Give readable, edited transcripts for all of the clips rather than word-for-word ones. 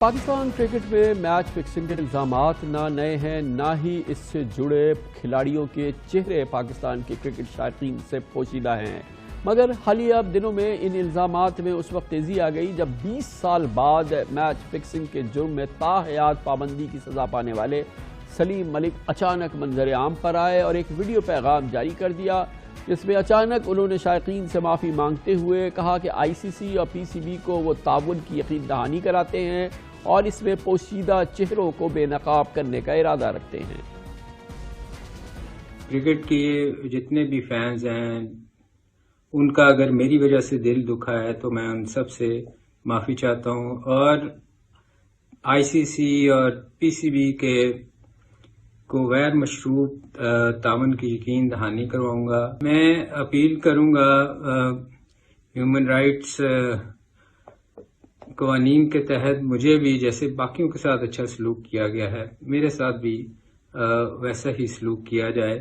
Pakistan cricket में match fixing के इल्ज़ामात ना नए हैं, ना ही इससे जुड़े खिलाड़ियों के चेहरे पाकिस्तान के क्रिकेट शायकीन से पोशीदा हैं। मगर हालिया दिनों में इन इल्ज़ामात में उस वक्त तेज़ी आ गई जब 20 साल बाद मैच फिक्सिंग के जुर्म में ताहयात पाबंदी की सज़ा पाने वाले सलीम मलिक अचानक मंजर आम पर आए और एक वीडियो पैगाम जारी कर दिया, जिसमें अचानक उन्होंने शायकीन से माफ़ी मांगते हुए कहा कि ICC और PCB को वो ताउन की यकीन दहानी कराते हैं और इसमें पोशीदा चेहरों को बेनकाब करने का इरादा रखते हैं। क्रिकेट के जितने भी फैंस हैं उनका अगर मेरी वजह से दिल दुखा है तो मैं उन सब से माफ़ी चाहता हूं और ICC और PCB के को गैर मशरूत तावन की यकीन दहानी करवाऊंगा। मैं अपील करूंगा ह्यूमन राइट्स कवानीन के तहत मुझे भी जैसे बाकियों के साथ अच्छा सलूक किया गया है, मेरे साथ भी वैसा ही सलूक किया जाए।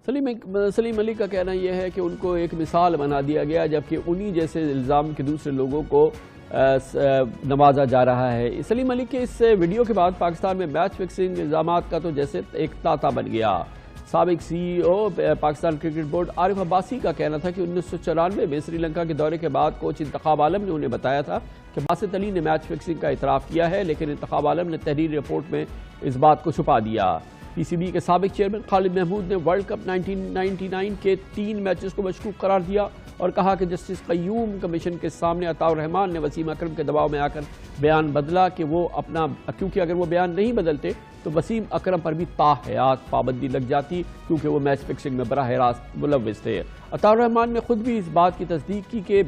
सलीम मलिक का कहना यह है कि उनको एक मिसाल बना दिया गया, जबकि उन्हीं जैसे इल्ज़ाम के दूसरे लोगों को नवाजा जा रहा है। सलीम मलिक के इस वीडियो के बाद पाकिस्तान में मैच फिक्सिंग इल्ज़ामात का तो जैसे एक तांता बन गया। साबिक CEO Pakistan cricket board Arif Abbasi का कहना था कि 1994 में श्रीलंका के दौरे के बाद कोच इंतखाब आलम ने उन्हें बताया था कि बासित अली ने मैच फिक्सिंग का इतराफ़ किया है, लेकिन इंतखाब आलम ने तहरीर रिपोर्ट में इस बात को छुपा दिया। PCB के साबिक चेयरमैन खालिद महमूद ने वर्ल्ड कप 1999 के 3 मैचेस को मशकूक करार दिया और कहा कि जस्टिस क़य्यूम कमीशन के सामने अताउर रहमान ने वसीम अकरम के दबाव में आकर बयान बदला कि वो अपना, क्योंकि अगर वो बयान नहीं बदलते तो वसीम अकरम पर भी ताहयात पाबंदी लग जाती, क्योंकि वो मैच फिक्सिंग में बराह रास्त मुलव्विस थे। अताउर रहमान ने खुद भी इस बात की तस्दीक की कि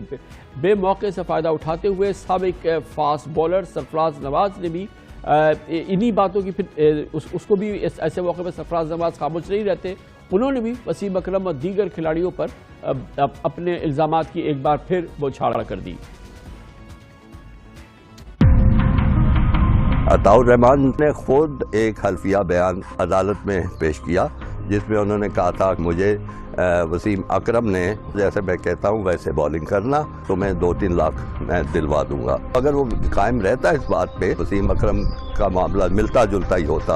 बेमौके से फ़ायदा उठाते हुए साबिक फास्ट बॉलर सरफराज नवाज ने भी इन्हीं बातों की फिर उसको भी ऐसे मौके पर सरफराज नवाज खामोश नहीं रहते, उन्होंने भी वसीम अकरम और दीगर खिलाड़ियों पर अपने इल्ज़ामात की एक बार फिर बौछार कर दी। अताउर रहमान ने खुद एक हल्फिया बयान अदालत में पेश किया जिसमें उन्होंने कहा था मुझे वसीम अकरम ने जैसे मैं कहता हूँ वैसे बॉलिंग करना तो मैं 2-3 लाख मैं दिलवा दूंगा। अगर वो कायम रहता इस बात पे, वसीम अकरम का मामला मिलता जुलता ही होता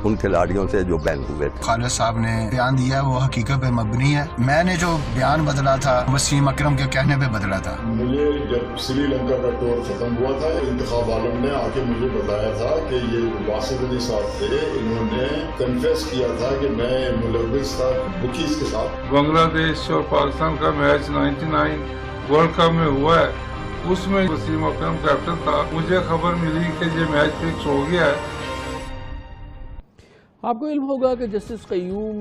उन खिलाड़ियों से जो बैन हुए थे। खालिद साहब ने बयान दिया वो हकीकत पे मबनी है। मैंने जो बयान बदला था वसीम अकरम के कहने पे बदला था। मुझे जब श्रीलंका का टूर खत्म हुआ था, इंतखाब आलम ने आके मुझे बताया था कि ये बासित अली साहब थे, इन्होंने कन्फेस किया था कि मैं मुलव्विस था बुकीज के साथ। बांग्लादेश और पाकिस्तान का मैच 99 वर्ल्ड कप में हुआ है, उसमें वसीम अकरम कैप्टन था। मुझे खबर मिली कि ये मैच फिक्स हो गया है। आपको इल्म होगा कि जस्टिस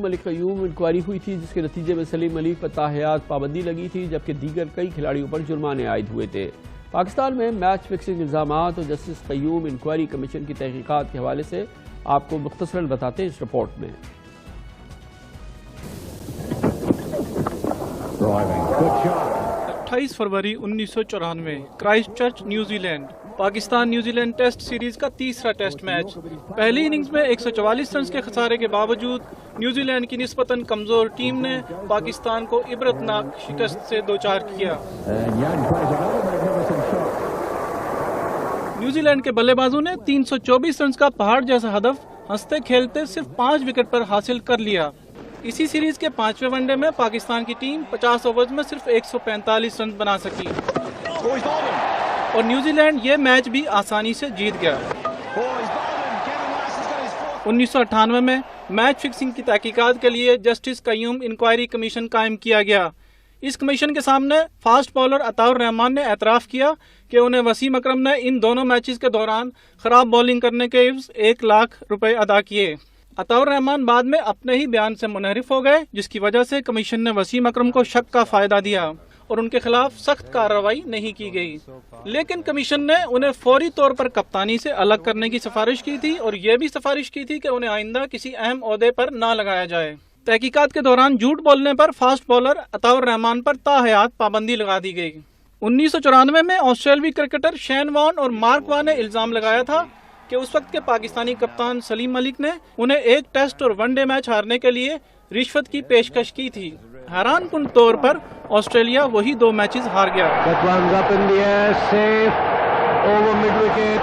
मलिक क़य्यूम इंक्वायरी हुई थी, जिसके नतीजे में सलीम मलिक पर ताहयात पाबंदी लगी थी, जबकि दीगर कई खिलाड़ियों पर जुर्माने आयद हुए थे। पाकिस्तान में मैच फिक्सिंग इल्ज़ामात और जस्टिस क़य्यूम इंक्वायरी कमीशन की तहकीकात के हवाले से आपको मुख्तसरन बताते हैं इस रिपोर्ट में। 28 फरवरी 1994 Christchurch New Zealand Pakistan New Zealand test series का तीसरा टेस्ट मैच। पहली इनिंग्स में 144 रन के खसारे के बावजूद न्यूजीलैंड की निस्बतन कमजोर टीम ने पाकिस्तान को इबरतनाक शिकस्त से दोचार किया। न्यूजीलैंड के बल्लेबाजों ने 324 रन का पहाड़ जैसा हदफ हंसते खेलते सिर्फ 5 विकेट पर हासिल कर लिया। इसी सीरीज के 5वें वनडे में पाकिस्तान की टीम 50 ओवर्स में सिर्फ 145 रन बना सकी और न्यूजीलैंड ये मैच भी आसानी से जीत गया। 1998 में मैच फिक्सिंग की तहकीकात के लिए जस्टिस क़य्यूम इंक्वायरी कमीशन कायम किया गया। इस कमीशन के सामने फास्ट बॉलर अताउर रहमान ने एतराफ़ किया कि उन्हें वसीम अकरम ने इन दोनों मैचेस के दौरान ख़राब बॉलिंग करने के 1 लाख रुपए अदा किए। अताउर रहमान बाद में अपने ही बयान से मुनहरिफ हो गए, जिसकी वजह से कमीशन ने वसीम अकरम को शक का फ़ायदा दिया और उनके खिलाफ सख्त कार्रवाई नहीं की गई। लेकिन कमीशन ने उन्हें फौरी तौर पर कप्तानी से अलग करने की सिफारिश की थी और यह भी सिफारिश की थी कि उन्हें आइंदा किसी अहम ओहदे पर ना लगाया जाए। तहकीकात के दौरान झूठ बोलने पर फास्ट बॉलर अताउर रहमान पर ताहयात पाबंदी लगा दी गई। 1994 में ऑस्ट्रेलियाई क्रिकेटर शेन वॉर्न और मार्क वॉर्न ने इल्जाम लगाया था कि उस वक्त के पाकिस्तानी कप्तान सलीम मलिक ने उन्हें एक टेस्ट और वनडे मैच हारने के लिए रिश्वत की पेशकश की थी। हैरानकुन तौर पर ऑस्ट्रेलिया वही 2 मैचेस हार गया। over mid-wicket.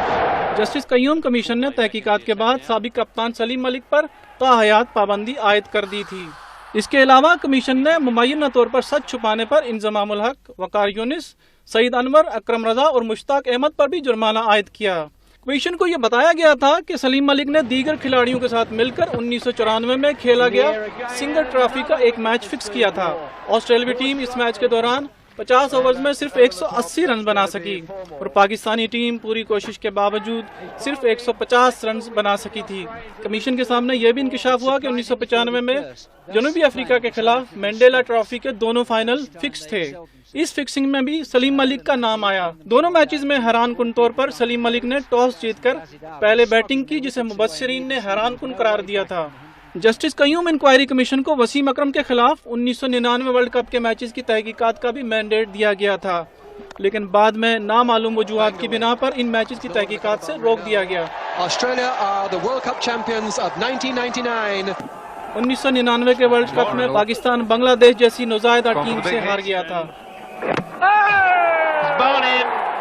Justice Qayyum commission ने तहकीकात के बाद साबिक कप्तान सलीम मलिक पर ताहयात पाबंदी आयद कर दी थी। इसके अलावा कमीशन ने मुमय्यना तौर पर सच छुपाने पर इंजमामुल हक, वकार यूनिस, सईद अनवर, अकरम रजा और मुश्ताक अहमद पर भी जुर्माना आयद किया। कमीशन को यह बताया गया था कि सलीम मलिक ने दीगर खिलाड़ियों के साथ मिलकर 1994 में खेला गया सिंगर ट्रॉफी का एक मैच फिक्स किया था। ऑस्ट्रेलियाई टीम इस मैच के दौरान 50 ओवर्स में सिर्फ 180 रन बना सकी और पाकिस्तानी टीम पूरी कोशिश के बावजूद सिर्फ 150 रन बना सकी थी। कमीशन के सामने यह भी इंकशाफ हुआ कि 1995 में जनूबी अफ्रीका के खिलाफ मैंडेला ट्रॉफी के दोनों फाइनल फिक्स थे। इस फिक्सिंग में भी सलीम मलिक का नाम आया। दोनों मैचेस में हैरानकुन तौर पर सलीम मलिक ने टॉस जीतकर पहले बैटिंग की, जिसे मुबस्सिरीन ने हैरानकुन करार दिया था। जस्टिस कय्यूम इंक्वायरी कमीशन को वसीम अकरम के खिलाफ 1999 वर्ल्ड कप के मैचेस की तहकीकात का भी मैंडेट दिया गया था, लेकिन बाद में नामालूम वजूहात की बिना पर इन मैचेस की तहकीकात से रोक दिया गया। Australia are the World Cup champions of 1999. 1999 के वर्ल्ड कप में पाकिस्तान बांग्लादेश जैसी नौजायदा टीम से हार गया था,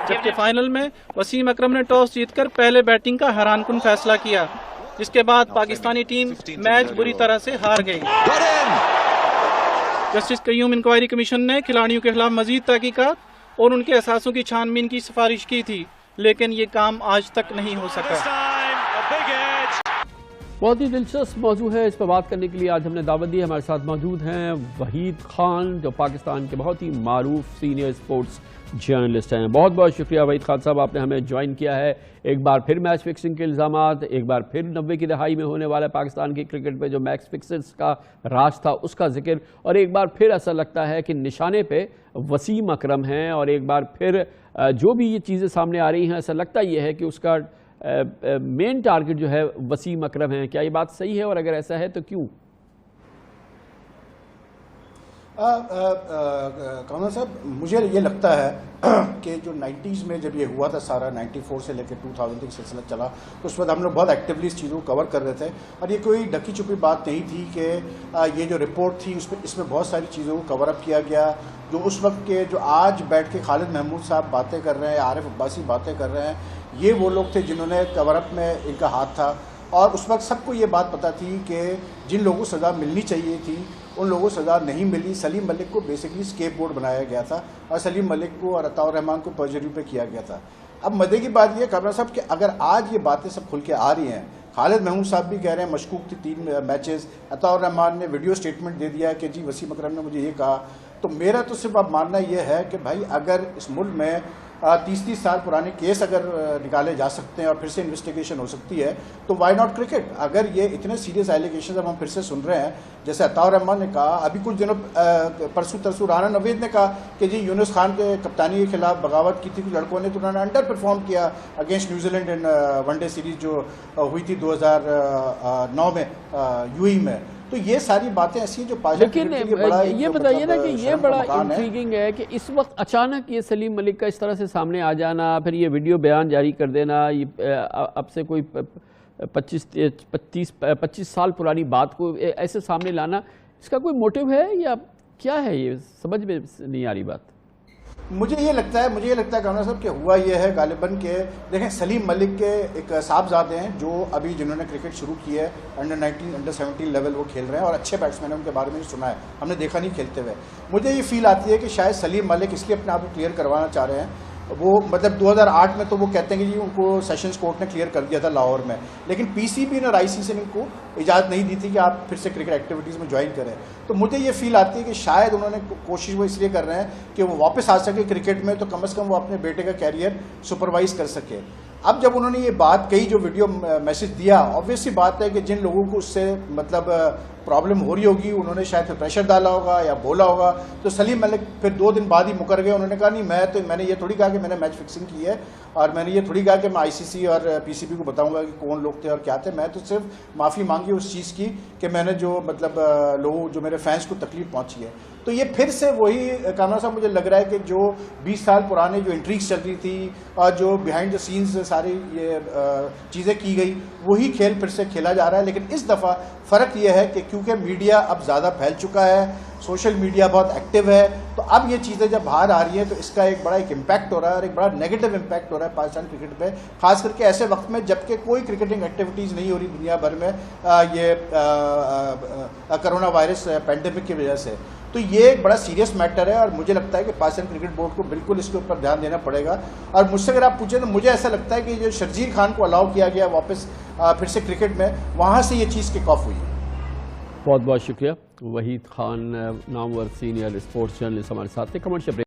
जबकि फाइनल में वसीम अकरम ने टॉस जीतकर पहले बैटिंग का हैरानकुन फैसला किया, जिसके बाद पाकिस्तानी टीम मैच बुरी तरह से हार गई। जस्टिस कय्यूम इंक्वायरी कमीशन ने खिलाड़ियों के खिलाफ मजीद तहकीकात और उनके असासों की छानबीन की सिफारिश की थी, लेकिन ये काम आज तक नहीं हो सका। बहुत ही दिलचस्प मौजू है, इस पर बात करने के लिए आज हमने दावत दी। हमारे साथ मौजूद हैं वहीद खान, जो पाकिस्तान के बहुत ही मारूफ सीनियर स्पोर्ट्स जर्नलिस्ट हैं। बहुत बहुत शुक्रिया वहीद खान साहब, आपने हमें ज्वाइन किया है। एक बार फिर मैच फिक्सिंग के इल्ज़ामात, एक बार फिर 90 की दहाई में होने वाला पाकिस्तान की क्रिकेट में जो मैच फिक्सर्स का राज था उसका जिक्र, और एक बार फिर ऐसा लगता है कि निशाने पे वसीम अकरम हैं, और एक बार फिर जो भी ये चीज़ें सामने आ रही हैं ऐसा लगता ये है कि उसका मेन टारगेट जो है वसीम अकरम है। क्या ये बात सही है, और अगर ऐसा है तो क्यों? कामरान साहब, मुझे ये लगता है कि जो 90s में जब ये हुआ था सारा, 94 से लेकर 2000 तक सिलसिला चला, तो उस वक्त हम लोग बहुत एक्टिवली इस चीज़ों को कवर कर रहे थे, और ये कोई ढकी छुपी बात नहीं थी कि ये जो रिपोर्ट थी इसमें बहुत सारी चीज़ों को कवर अप किया गया। जो उस वक्त के, जो आज बैठ के खालिद महमूद साहब बातें कर रहे हैं, आरिफ अब्बासी बातें कर रहे हैं, ये वो लोग थे जिन्होंने कवर अप में इनका हाथ था। और उस वक्त सबको ये बात पता थी कि जिन लोगों को सज़ा मिलनी चाहिए थी उन लोगों को सज़ा नहीं मिली। सलीम मलिक को बेसिकली स्केप बोर्ड बनाया गया था, और सलीम मलिक को और अताउर रहमान को पर्जरी पे किया गया था। अब मज़े की बात यह कामरान साहब कि अगर आज ये बातें सब खुल के आ रही हैं, खालिद महमूद साहब भी कह रहे हैं मशकूक थी 3 मैचेस, अताउर रहमान ने वीडियो स्टेटमेंट दे दिया कि जी वसीम अकरम ने मुझे ये कहा, तो मेरा तो सिर्फ अब मानना यह है कि भाई अगर इस मुल्क में 30-30 साल पुराने केस अगर निकाले जा सकते हैं और फिर से इन्वेस्टिगेशन हो सकती है, तो वाई नॉट क्रिकेट। अगर ये इतने सीरियस एलिगेशन अब हम फिर से सुन रहे हैं, जैसे अताउर रहमान ने कहा, अभी कुछ दिनों परसों तरसों राना नवीद ने कहा कि जी यूनुस खान के कप्तानी के खिलाफ बगावत की थी कुछ लड़कों ने, तो उन्होंने अंडर परफॉर्म किया अगेंस्ट न्यूजीलैंड इन वनडे सीरीज जो हुई थी 2009 में यूएई में। तो ये सारी बातें ऐसी हैं जो लेकिन ये बताइए ना कि ये बड़ा इंट्रीगिंग है कि इस वक्त अचानक ये सलीम मलिक का इस तरह से सामने आ जाना, फिर ये वीडियो बयान जारी कर देना, ये अब से कोई 25 साल पुरानी बात को ऐसे सामने लाना, इसका कोई मोटिव है या क्या है? ये समझ में नहीं आ रही बात। मुझे ये लगता है कामरान साहब कि हुआ ये है गालिबन के, देखें सलीम मलिक के एक साहबजादे हैं जो अभी जिन्होंने क्रिकेट शुरू की है, अंडर 19 अंडर 17 लेवल वो खेल रहे हैं, और अच्छे बैट्समैन हैं, उनके बारे में सुना है, हमने देखा नहीं खेलते हुए। मुझे ये फील आती है कि शायद सलीम मलिक इसलिए अपने आप को क्लियर करवाना चाह रहे हैं। वो मतलब 2008 में तो वो कहते हैं कि जी उनको सेशंस कोर्ट ने क्लियर कर दिया था लाहौर में, लेकिन पीसीबी और आईसीसी ने उनको इजाज़त नहीं दी थी कि आप फिर से क्रिकेट एक्टिविटीज़ में ज्वाइन करें। तो मुझे ये फील आती है कि शायद उन्होंने कोशिश वो इसलिए कर रहे हैं कि वो वापस आ सके क्रिकेट में, तो कम से कम वो अपने बेटे का कैरियर सुपरवाइज कर सके। अब जब उन्होंने ये बात कही, जो वीडियो मैसेज दिया, ऑब्वियसली बात है कि जिन लोगों को उससे मतलब प्रॉब्लम हो रही होगी, उन्होंने शायद फिर प्रेशर डाला होगा या बोला होगा। तो सलीम मलिक फिर 2 दिन बाद ही मुकर गए। उन्होंने कहा नहीं, मैंने ये थोड़ी कहा कि मैंने मैच फिक्सिंग की है, और मैंने ये थोड़ी कहा कि मैं आईसीसी और पीसीबी को बताऊंगा कि कौन लोग थे और क्या थे। मैं तो सिर्फ माफ़ी मांगी उस चीज़ की कि मैंने जो मतलब लोगों, जो मेरे फैंस को तकलीफ पहुंची है। तो ये फिर से वही कामरान साहब, मुझे लग रहा है कि जो 20 साल पुराने जो इंट्रीग्स चल रही थी और जो बिहाइंड द सीन्स सारी ये चीज़ें की गई, वही खेल फिर से खेला जा रहा है। लेकिन इस दफ़ा फ़र्क ये है कि क्योंकि मीडिया अब ज़्यादा फैल चुका है, सोशल मीडिया बहुत एक्टिव है, तो अब ये चीज़ें जब बाहर आ रही हैं तो इसका एक बड़ा इम्पैक्ट हो रहा है और एक बड़ा नेगेटिव इम्पैक्ट हो रहा है पाकिस्तान क्रिकेट पे, खास करके ऐसे वक्त में जबकि कोई क्रिकेटिंग एक्टिविटीज़ नहीं हो रही दुनिया भर में ये कोरोना वायरस पैंडेमिक की वजह से। तो ये एक बड़ा सीरियस मैटर है और मुझे लगता है कि पाकिस्तान क्रिकेट बोर्ड को बिल्कुल इसके ऊपर ध्यान देना पड़ेगा। और मुझसे अगर आप पूछें तो मुझे ऐसा लगता है कि जो शर्जील खान को अलाउ किया गया वापस फिर से क्रिकेट में, वहाँ से ये चीज़ किक ऑफ हुई है। बहुत बहुत शुक्रिया। Waheed Khan Namvar senior sports journalist हमारे साथ थे। कमर्शियल